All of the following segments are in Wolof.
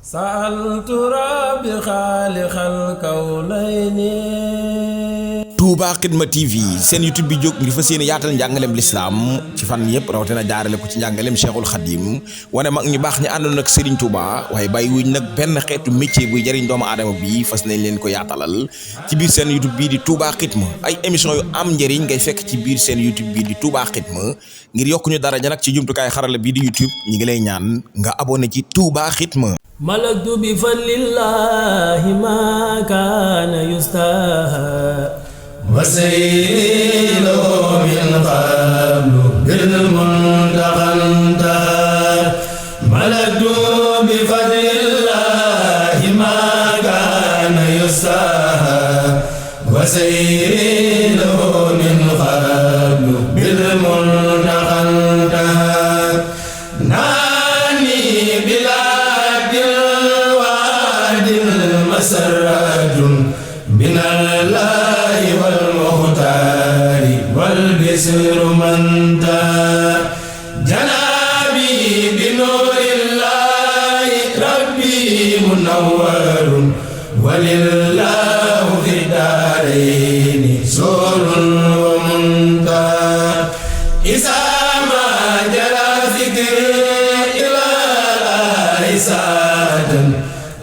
sa'altu rabbi xaaliqal kawnayni. Touba Xidma TV seen YouTube bi jóg ngir fas yéene yaatal njàngaleem lislaam ci fan yëpp rawatina jaarale ko ci njàngaleem Cheikhul Khadim wane mag ñu baax ñi àndoon ak Serigne Touba waaye bàyyi wuñ nag benn xeetu métier buy jëriñ doomu aadama bi fas nañ leen ko yaatalal ci biir seen YouTube bii di Touba Xidma ay émission yu am njëriñ ngay fekk ci biir seen YouTube bii di Touba Xidma ngir yokku ñu daraja nag ci jumtukaay xarala bii di YouTube ñi ngi lay ñaan nga abonné ci Touba Xidma. malaktu bi fadlillahi ma kaana yustaha وسيله من قبل بالمنتقى ملكت بفضل الله ما كان يساها وسيله من قبل بالمنتقى ناني بلاد الواد المسرات من الله والبسر من جنابي بنور الله ربي منور ولله في الدارين سور ومنتهى إذا ما جرى ذكر إلى إساءة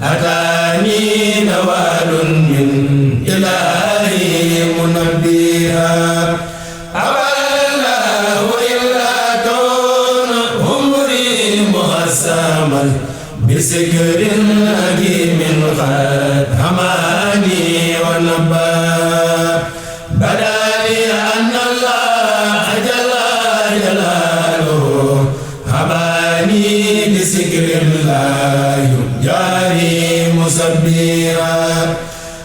أتاني نوال من إلهي منبيها بسكر حكيم قد هماني ونبى بدا لي أن الله جل جلاله هماني بسكر الله جاري مسبيا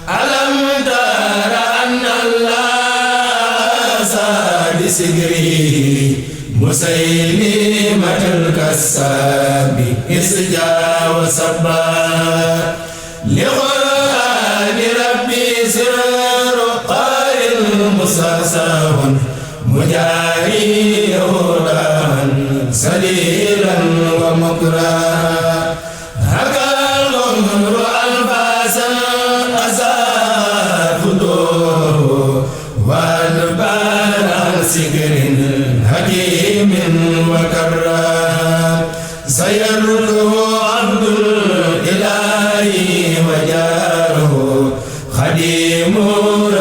ألم تر أن الله ساد بسكره مسيلمة الكساب إسجا وسبا لقرآن ربي سر قائل مساساه مجاري يهودان سليلا ومكرا هكا الغمر أنفاسا أساف دور والبال عن سكر حكيم وكرام سيرده عبد الإله وجاره خديم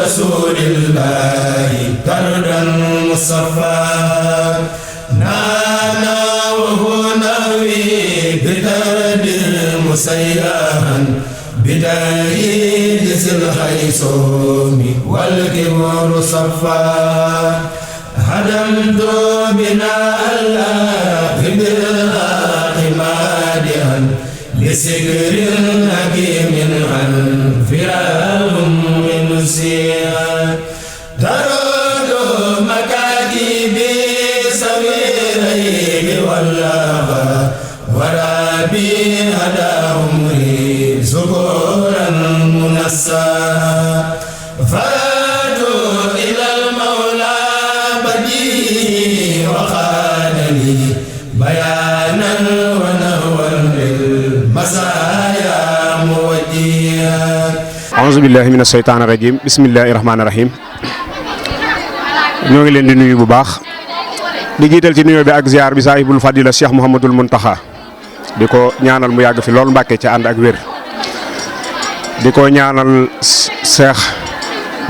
رسول الله كردا مصفى نانا وهو ناوي بترد مسيئا بدايد الخيصوم والكبر صفا هدمت بناء الله بالحق مادحا لسكر حكيم عن فراغ من سيئا ترد مكاتبي سويرين والله ورابي هداهم سكورا منسى بيانا ونهوا للمسايا موجيا أعوذ بالله من الشيطان الرجيم بسم الله الرحمن الرحيم ñoo ngi leen di nuyu bu baax di jiital ci nuyoo bi ak ziar bi saahibul fadila Cheikh Mouhamadul Muntaxa di ko ñaanal mu yàgg fi lool Mbàkke ci ànd ak wér di ko ñaanal Cheikh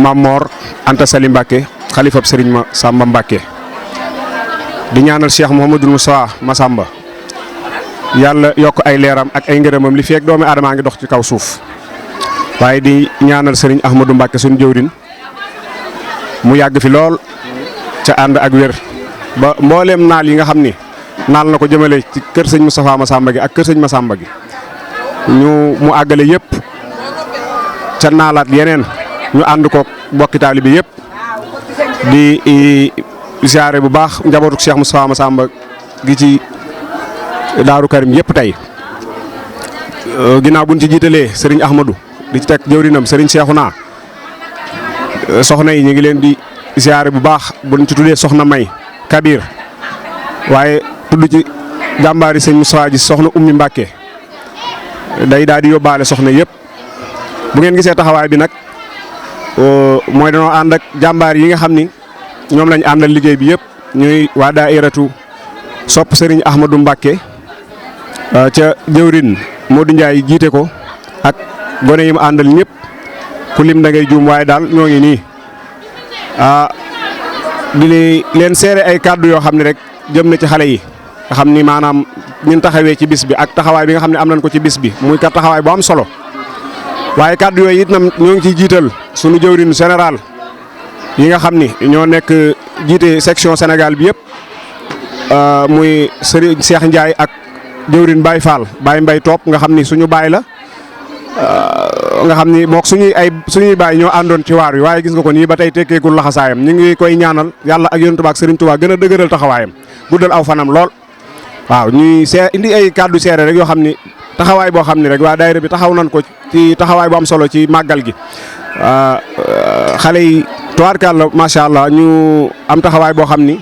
Mamor Anta Sali Mbàkke xalifab Sëriñ ma Samba Mbàkke di ñaanal Cheikh Mouhamadul Moussa Massamba yàlla yokk ay leeram ak ay ngërëmam li fi ak doomi aadamaa ngi dox ci kaw suuf waaye di ñaanal Serigne Ahmadou Mbacke suñu jëwrin mu yàgg fi lool ca ànd ak wér ba mbooleem naal yi nga xam ni naal na ko jëmale ci kër sëñ Moustapha Massamba gi ak kër sëñ Massamba gi mu àggale yëpp ca naalaat yeneen ñu ànd ko bokki taalibe bi yëpp di ziare bu baax njabootu Cheikh Moustapha Massamba gi ci Daaru Karim yëpp tey ginnaaw buñ ci jiitalee Serigne Ahmadou di ci teg jëwrinam Serigne Cheikhouna soxna yi ñu ngi leen di ziare bu baax buñ ci tuddee soxna May Kabir waaye tudd ci jàmbaari sëñ Moussa ji soxna Ummi Mbacke day daal di yóbbaale soxna yëpp bu ngeen gisee taxawaay bi nag mooy dañoo ànd ak jàmbaar yi nga xam ni ñoom lañ àndal liggéey bi yëpp ñuy waa daayiratu sopp Serigne Ahmadou Mbacké ca jëwrin Modou Ndiaye jiite ko ak gone yi mu àndal ñëpp ku lim da ngay juum waaye daal ñoo ngi nii di leen seere ay kàddu yoo xam ne rek jëm na ci xale yi nga xam ni maanaam ñun taxawee ci bis bi ak taxawaay bi nga xam ne am nañ ko ci bis bi muy kat taxawaay bu am solo waaye kàddu yooyu it nam ñoo ngi ciy jiital sunu jëwrin général yi nga xam ni ñoo nekk jiite section Sénégal bi yëpp muy Serigne Cheikh Ndiaye ak jëwrin Baye Fall Baye Mbaye Top nga xam ni suñu baay la nga xam ni mook suñuy baay ñoo àndoon ci waar wi waaye gis nga ko nii ba tey tekkeekul laxasaayam ñu ngi koy ñaanal yàlla ak Yonent Tuubaa ak Serigne Touba gën a dëgëral taxawaayam guddal aw fanam lool. waaw ñuy indi ay kàddu seere rek yoo xam ni taxawaay boo xam ni rek waa daayira bi taxaw nañ ko ci taxawaay bu am solo ci màggal gi xale yi tubaarkàlla macha allah ñu am taxawaay boo xam ni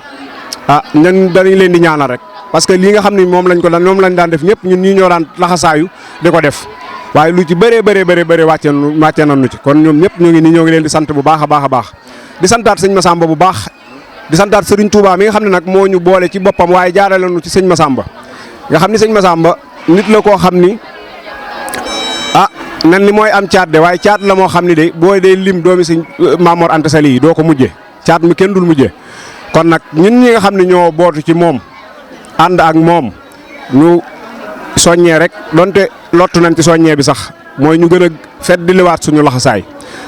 ñun dañu leen di ñaanal rek parce que lii nga xam ni moom lañ daan def ñëpp ñun ñii ñoo daan laxasaayu di ko def waaye lu ci bëree wàcce nañu ci kon ñoom ñëpp ñoo ngi leen di sant bu baax a baax di santaat sëñ Massamba bu baax di santaat Serigne Touba mi nga xam ne nag moo ñu boole ci boppam waaye jaarale nañu ci sëñ Massamba nga xam ni sëñ Massamba nit la koo xam ni nan ni mooy am caat de waaye caat la moo xam ni de boo dee lim doomi sëñ Mamor Anta Sali yi doo ko mujjee caat mi kenn dul mujjee kon nag ñun ñi nga xam ne ñoo bootu ci moom ànd ak moom ñu soññee rek donte lottu nañ ci soññee bi sax mooy ñu gën a feddliwaat suñu laxasaay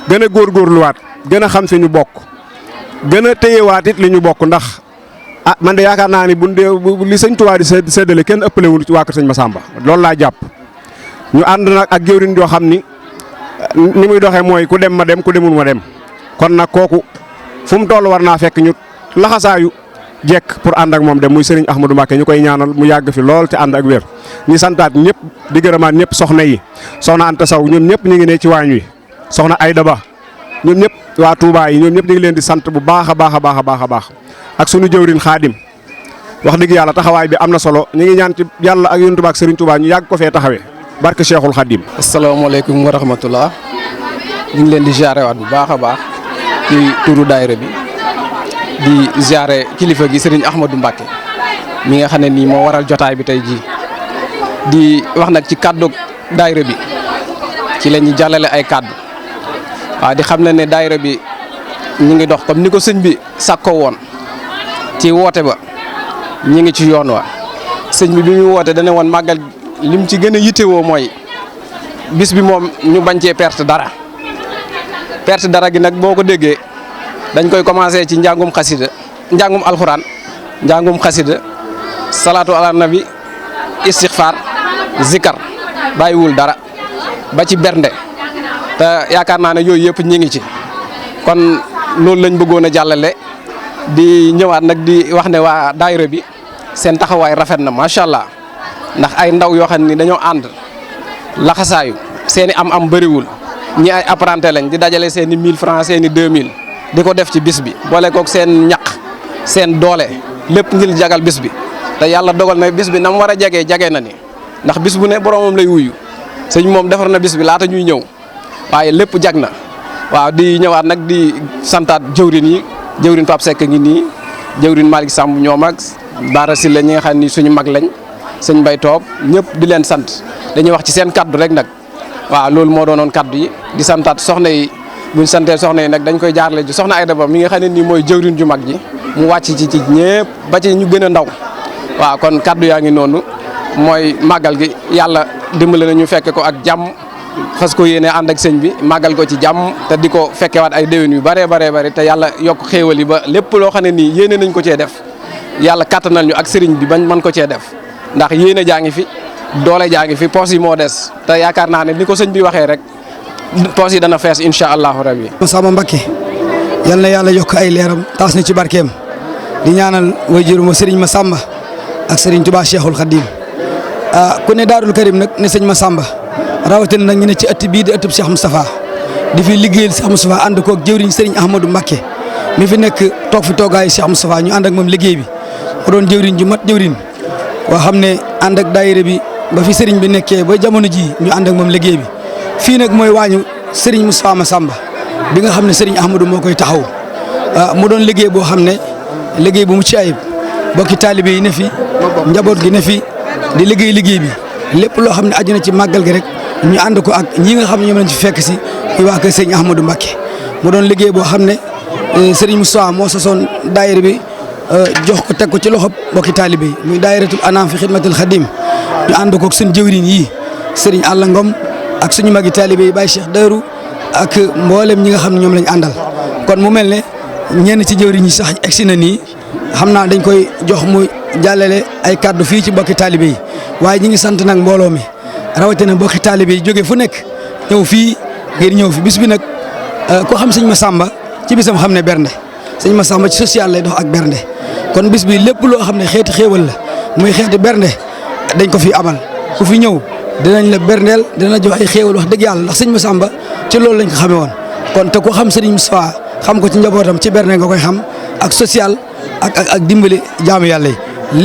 gën a góorgóorluwaat gën a xam fi ñu bokk gën a téyewaat it li ñu bokk ndax man de yaakaar naa ni li sëñ Tuubaa di séddale kenn ëppalewul ci waa kër sëñ Massamba loolu laa jàpp ñu ànd nag ak jëwriñ joo xam ni muy doxee mooy ku dem ma dem ku demul ma dem kon nag kooku fu mu toll war naa fekk ñu laxasaayu jekk pour ànd ak moom dem muy Serigne Ahmadou Mbacké ñu koy ñaanal mu yàgg fi lool te ànd ak wér ñi santaat ñëpp di gërëmaat ñëpp soxna yi soxna Anta Saw ñoom ñëpp ñu ngi ne ci waañ wi soxna Ayda Ba ñoom ñëpp waa Touba yi ñoom ñëpp ñu ngi leen di sant bu baax a baax ak sunu jëwriñ Xaadim wax dëgg yàlla taxawaay bi am na solo ñu ngi ñaan ci yàlla ak Yonent Tuubaa ak Serigne Touba ñu yàgg ko fee taxawee barke Cheikhul Khadim. asalaamaaleykum wa rahmatullah ñu ngi leen di ziare waat bu baax a baax ci turu daayira bi di ziare kilifa gi Serigne Ahmadou Mbacké mi nga xam ne nii moo waral jotaay bi tey jii di wax nag ci kàddu daayira bi ci la ñuy jàllale ay kàddu waaw di xam ne daayira bi ñu ngi dox comme ni ko sëñ bi sàkkoo woon ci woote ba ñu ngi ci yoon wa sëñ bi muy woote dana woon màggal lim ci gën a yittewoo mooy bis bi moom ñu bañ cee perte dara gi nag boo ko déggee dañ koy commencé ci njàngum xasida njàngum alxuraan njàngum xasida salaatu ala nabi istixfaar zikar bàyyiwul dara ba ci bernde te yaakaar naa ne yooyu yëpp ñi ngi ci kon loolu lañ bëggoon a jàllale di ñëwaat nag di wax ne waa daayira bi seen taxawaay rafet na macha allah ndax ay ndaw yoo xam ni dañoo ànd laxasaayu seen i am bëriwul ñi ay apprenti lañ di dajale seen i 1000 francs seen i 2000 di ko def ci bis bi boole kook seen ñaq seen doole lépp ngir jagal bis bi te yàlla dogal na bis bi na mu war a jagee na ni ndax bis bu ne boromam lay wuyu sëñ moom defar na bis bi laata ñuy ñëw waaye lépp jag na waaw di ñëwaat nag di santaat jëwrin yi jëwrin Pape Seck ngi nii jëwrin Malick Samb ñoom ak Bara Sylla ñi nga xam ni suñu mag lañ sëñ Mbaye Top ñëpp di leen sant dañuy wax ci seen kaddu rek nag waaw loolu moo doonoon kaddu yi di santaat soxna yi buñ santee soxna yi nag dañ koy jaarale ji soxna Ayda Ba mi nga xam ne nii mooy jëwrin ju mag ji mu wàcc ci ñëpp ba ci ñu gën a ndaw waaw kon kaddu yaa ngi noonu mooy màggal gi yàlla dimbale na ñu fekke ko ak jàmm fas ko yéene ànd ak sëñ bi màggal ko ci jàmm te di ko fekkewaat ay déwén yu bare te yàlla yokk xéewal yi ba lépp loo xam ne nii yéene nañ ko cee def yàlla kattanal ñu ak sëriñ bi bañ mën ko cee def ndax yéene jaa ngi fi doole jaa ngi fi poos yi moo des te yaakaar naa ne ni ko sëñ bi waxee rek poos yi dana fees incha allahu rabbi. Massamba Mbacké yal na yàlla yokk ay leeram taas na ci barkeem di ñaanal waajuram sëriñ Massamba ak sëriñ Touba Cheikhul Khadim ku ne Daarul Karim nag ne sëñ Massamba rawatina nag ñu ne ci ëtt bii di ëttub Cheikh Moustapha di fi liggéeyal Cheikh Moustapha ànd koog jëwriñ sëriñ Ahmadou Mbacké mi fi nekk toog fi toogaayu Cheikh Moustapha ñu ànd ak moom liggéey bi mu doon jëwriñ ju mat jëwriñ boo xam ne ànd ak daayira bi ba fi sëriñ bi nekkee ba jamono ji ñu ànd ak moom liggéey bi fii nag mooy waañu sëriñ Moustapha Massamba bi nga xam ne sëriñ Ahmadou moo koy taxaw mu doon liggéey boo xam ne liggéey bu mu ci ayib bokki taalibe yi ne fi njaboot gi ne fi di liggéey bi lépp loo xam ne aju na ci màggal gi rek ñu ànd ko ak ñi nga xam ne ñoom lañ ci fekk si muy waa kër sëriñ Ahmadou Mbacké mu doon liggéey boo xam ne sëriñ Moustapha moo sosoon daayira bi jox ko teg ko ci loxo bokki taalibe yi muy daayiratul anam fi xidmatul xadim ñu ànd ko ak seen jëwriñ yi sëriñ Alla Ngom ak suñu magi taalibe yi Baye Cheikh Darou ak mboolem ñi nga xam ne ñoom lañ àndal kon mu mel ne ñenn ci jëwriñ yi sax egsi na nii xam naa dañ koy jox mu jàllale ay kàddu fii ci bokki taalibe yi waaye ñi ngi sant nag mbooloo mi rawatina bokki taalibe yi jóge fu nekk ñëw fii ngir ñëw fi bis bi nag ko xam sëñ Massamba ci bisam xam ne bernde sëñ Massamba ci social lay dox ak bernde kon bis bi lépp loo xam ne xeeti xéewal la muy xeeti bernde dañ ko fi amal ku fi ñëw dinañ la berndeel dina jox ay xéewal wax dëgg yàlla ndax sëñ Massamba ci loolu lañ ko xamee woon kon te ku xam sëriñ Moustapha xam ko ci njabootam ci bernde nga koy xam ak social ak dimbali jaamu yàlla yi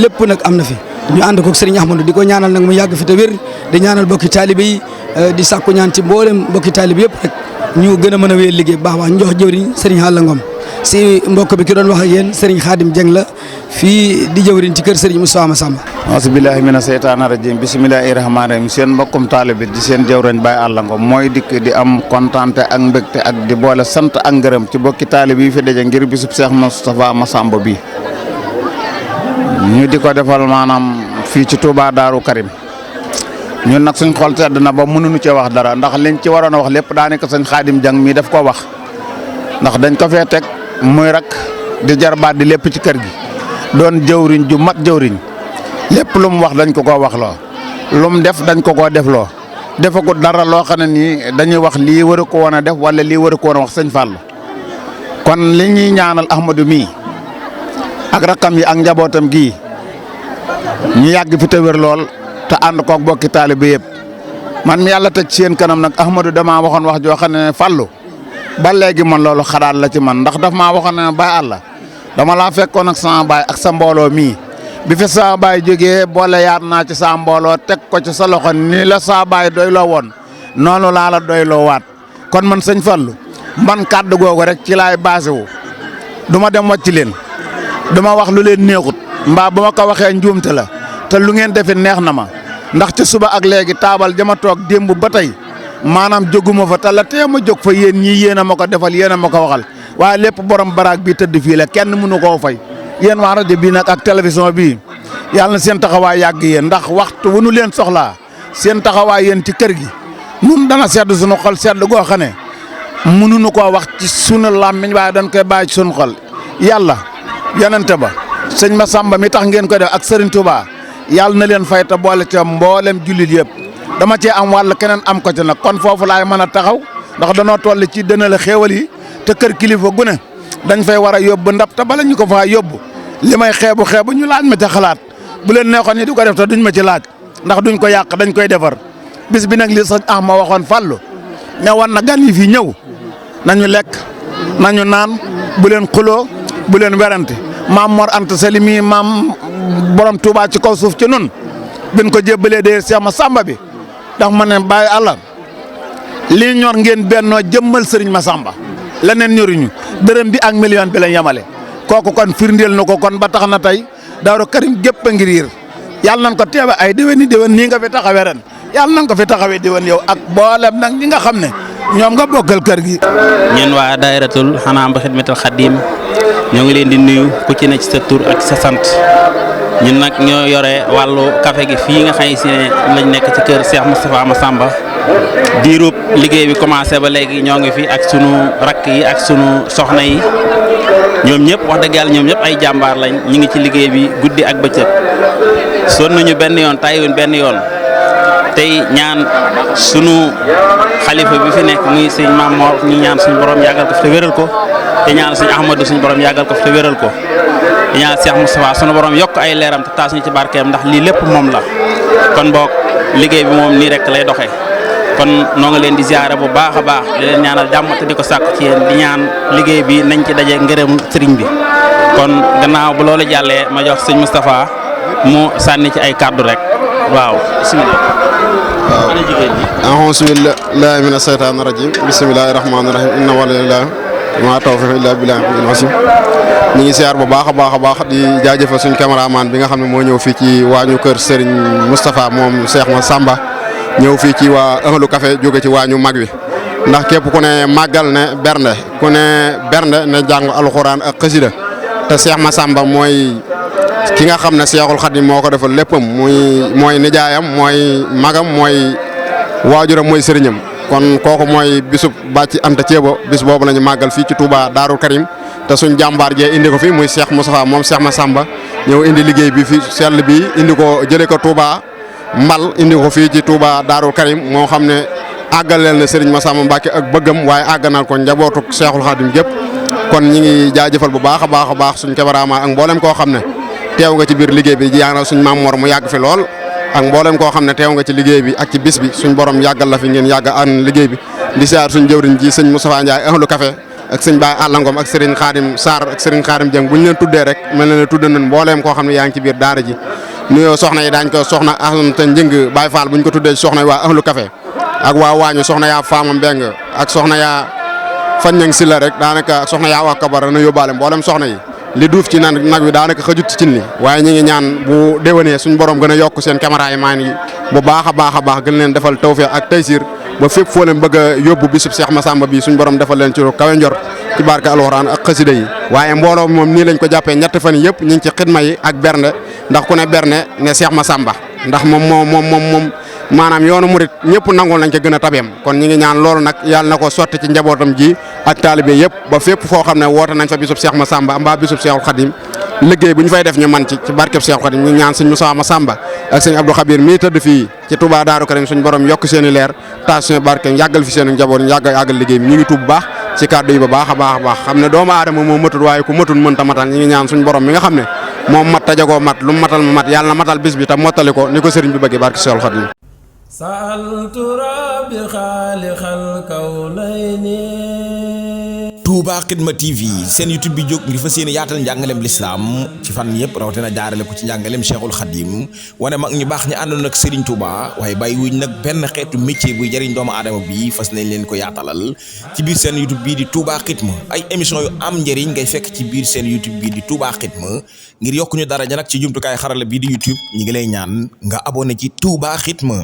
lépp nag am na fi ñu ànd ko sëriñ Ahmadou di ko ñaanal nag mu yàgg fi te wér di ñaanal bokki taalibe yi di sàkku ñaan ci mboolem bokki taalibe yëpp rek ñu gën a mën a wéyal liggéey bu baax baax ñu jox jëwriñ sëriñ Alla Ngom si mbokk bi ki doon wax ak yéen sëriñ Khadim Dieng la fii di jëwriñ ci kër sëriñ Moustapha Massamba. Auzubillahi mina seytaani rajim bismillahi rahmaani rahim seen mbokkum taalibe di seen jëwriñ Baye Alla Ngom mooy dikk di am kontaante ak mbégte ak di boole sant ak ngërëm ci bokki taalibe yi fi daje ngir bisub Cheikh Moustapha Massamba bi ñu di ko defal maanaam fii ci Touba Darou Karim ñun nag suñ xol sedd na ba mënuñu ci wax dara ndax liñ ci waroon a wax lépp daanaka sëñ Khadim Dieng mii daf koo wax ndax dañ ko fee teg muy rak di jarbaat di lépp ci kër gi doon jëwriñ ju mat jëwriñ lépp lu mu wax dañ ko koo wax loo lu mu def dañ ko koo def loo defagut dara loo xam ne nii dañuy wax lii war a ko woon a def wala lii war a ko woon a wax sëñ Fall kon li ñuy ñaanal Ahmadou mii ak rakam yi ak njabootam gii ñu yàgg fi te wér lool te ànd koog bokki taalibe yëpp man mi yàlla teg ci seen kanam nag Ahmadou damaa waxoon wax joo xam ne Fallu ba léegi man loolu xalaat la ci man ndax daf maa waxoon ne Baye Alla dama laa fekkoon ak sama baay ak sa mbooloo mii bi fi sa baay jógee boole yaat naa ci sa mbooloo teg ko ci sa loxo ni la sa baay doyloo woon noonu laa la doyloo waat kon man sëñ Fallu man kàddu googu rek ci laay basé wu du ma dem wàcc leen du ma wax lu leen neexut mbaa bu ma ko waxee njuumte la te lu ngeen defee neex na ma ndax ci suba ak léegi taabal jama toog démb ba tey maanaam jóguma fa te la tee ma jóg fa yéen ñii yéen a ma ko defal yéen a ma ko waxal waaye lépp borom baraag bi tëdd fii la kenn mënu koo fay yéen waa rajo bii nag ak télévision bii yàlla na seen taxawaay yàgg yéen ndax waxtu wu nu leen soxlaa seen taxawaay yéen ci kër gi nun dana sedd sunu xol sedd goo xam ne mënuñu koo wax ci sunu làmmiñ waaye dañ koy bàyyi ci sunu xol yàlla yonente ba sëñ Massamba mi tax ngeen koy def ak Serigne Touba yàlla na leen fay te boole ca mboolem jullit yëpp dama cee am wàll keneen am ko ci nag kon foofu laay mën a taxaw ndax danoo toll ci dëna la xéewal yi te kër kilifa gu ne dañ fay war a yóbbu ndab te bala ñu ko faa yóbbu li may xeebu ñu laaj ma ca xalaat bu leen neexoon ni di ko def te duñ ma ci laaj ndax duñ ko yàq dañ koy defar bis bi nag li sax ma waxoon Fallu ne wan na gan yi fii ñëw nañu lekk nañu naan bu leen xuloo bu leen werante maam Mor Anta Sali mii maam borom Touba ci kaw suuf ci nun bin ko jébbalee de Cheikh Massamba bi ndax ma ne Baye Alla lii ñor ngeen bennoo jëmmal Serigne Massamba leneen ñoruñu dërëm bi ak million bi lañ yemale kooku kon firndeel na ko kon ba tax na tey Daaru Karim gépp a ngir yër yàlla nañ ko teewe ay déwéni déwén nii nga fi taxawee ren yàlla nañ ko fi taxawee déwén yow ak boolem nag ñi nga xam ne ñoom nga bokkal kër gi. ñun waa daayiratul Anam bi Xidmatul Xadim ñoo ngi leen di nuyu ku ci ne ci sa tur ak sa sant ñun nag ñoo yore wàllu café gi fii nga xam si ne lañ nekk ci kër Cheikh Moustapha Massamba diirub liggéey bi commencé ba léegi ñoo ngi fi ak sunu rakk yi ak sunu soxna yi ñoom ñëpp wax dëgg yàlla ñoom ñëpp ay jàmbaar lañ ñu ngi ci liggéey bi guddi ak bëccëg sonn nañu benn yoon tàyyiwuñ benn yoon tey ñaan sunu xalifa bi fi nekk muy sëñ Maam Mor ñu ñaan suñu borom yàggal ko fi te wéral ko te ñaan suñu Ahmadou suñu borom yàggal ko fi te wéral ko te ñaan Cheikh Moustapha suñu borom yokk ay leeram te taas ñu ci barkeem ndax lii lépp moom la kon boog liggéey bi moom nii rek lay doxee kon noo ngi leen di ziare bu baax a baax di leen ñaanal jàmm te di ko sàkk ci yéen di ñaan liggéey bi nañ ci daje ngërëm sëriñ bi kon gannaaw bu loolu jàllee ma jox sëñ Moustapha mu sànni ci ay kàddu rek waaw bisimilah. waaw a'uuzu billaahi mina shaytaani rajiim bismillaahi rahmaani rahiim inna waliyallaahi wa maa tawfiiqi illaa billaahi ñu ngi siyaar bu baax a baax di jaajëfal suñu caméraman bi nga xam ne moo ñëw fii ci waañu kër Serigne Moustapha moom Cheikh Massamba ñëw fii ci waa Ahlu Café jóge ci waañu mag wi ndax képp ku ne màggal ne bernde ku ne bernde ne jàng alxuraan ak xasida te Cheikh Massamba mooy ki nga xam ne Cheikhul Khadim moo ko defal léppam mooy nijaayam mooy magam mooy waajuram mooy sëriñam kon kooku mooy bisub bàcc Anta Ceebo bis boobu la ñu màggal fii ci Touba Daarul Karim te suñ jàmbaar jee indi ko fi muy Cheikh Moustapha moom Cheikh Massamba ñëw indi liggéey bi fi sell bi indi ko jëlee ko Touba Mbal indi ko fii ci Touba Daarul Karim moo xam ne àggaleel na Serigne Massamba Mbacke ak bëggam waaye àgganal ko njabootu Cheikhul Khadim gépp kon ñi ngi jaajëfal bu baax a baax suñ cameraman ak mboolem koo xam ne teew nga ci biir liggéey bi ñaanal suñ Maam Mor mu yàgg fi lool ak mboolem koo xam ne teew nga ci liggéey bi ak ci bis bi suñ borom yàggal la fi ngeen yàgg an liggéey bi di siyaar suñ jëwriñ ji sëñ Moustapha Ndiaye Ahlu Café ak sëñ Baye Àllangom ak Serigne Khadim Sarr ak Serigne Khadim Dieng bu ñu leen tuddee rek mel na ne tudd nañ mbooleem koo xam ne yaa ngi ci biir daara ji nuyoo soxna yi daañ ko soxna Ahmata Njëng Baye Fall bu ñu ko tuddee soxna yi waa Ahlu Café ak waa waañu soxna yaa Fama Mbeng ak soxna yaa Faññang Silla rek daanaka soxna yaa waa Kabara na yóbbaale mboolem soxna yi li duuf ci nag wi daanaka xëjut ci cin li waaye ñi ngi ñaan bu déwénee suñ borom gën a yokk seen caméra yi maan yi bu baax a baax gën leen defal tawfeex ak taysir ba fépp foo leen bëgg a yóbbu bisub Cheikh Massamba bi suñ borom defal leen ci lu kawe njor ci barke alxuraan ak xasida yi waaye mbooloo moom nii lañ ko jàppee ñetti fan yi yëpp ñu ngi ci xidma yi ak bernde ndax ku ne bernde ne Cheikh Massamba ndax moom maanaam yoonu murit ñëpp nangul nañ ko gën a tabeem kon ñi ngi ñaan loolu nag yàlla na ko sotti ci njabootam ji ak taalibe yëpp ba fépp foo xam ne woote nañ fa bisub Cheikh Massamba mbaa bisub Cheikhul Khadim liggéey bu ñu fay def ñu man ci barkeb Cheikhul Khadim ñu ñaan sëñ Moussa Massamba ak sëñ Abdou Khabir mii tëdd fii ci Touba Daaru Karim suñ borom yokk seen i leer taas suñu barkeem yàggal fi seen i njaboot yàggal liggéey bi ñu ngi tuub baax ci kàddu yi ba baax a baax xam ne doomu aadama moo matul waaye ku matul mënta matal ñi ngi ñaan suñ borom mi nga xam ne moom mat ta jagoo mat lu matal ma mat yàlla na matal bis bi te mottali ko ni ko sëriñ bi bëggee barke Cheikhul Khadim sa'altu rabbi xaaliqal kawnayni. Touba Xidma TV seen YouTube bi jóg ngir fas yéene yaatal njàngaleem lislaam ci fan yëpp rawatina jaarale ko ci njàngaleem Cheikhul Khadim wane mag ñu baax ñi àndoon ak Serigne Touba waaye bàyyi wuñ nag benn xeetu métier buy jëriñ doomu aadama bi fas nañ leen ko yaatalal ci biir seen YouTube bii di Touba Xidma ay émission yu am njëriñ ngay fekk ci biir seen YouTube bii di Touba Xidma ngir yokku ñu daraja nag ci jumtukaay xarala bii di YouTube ñi ngi lay ñaan nga abonné ci Touba Xidma.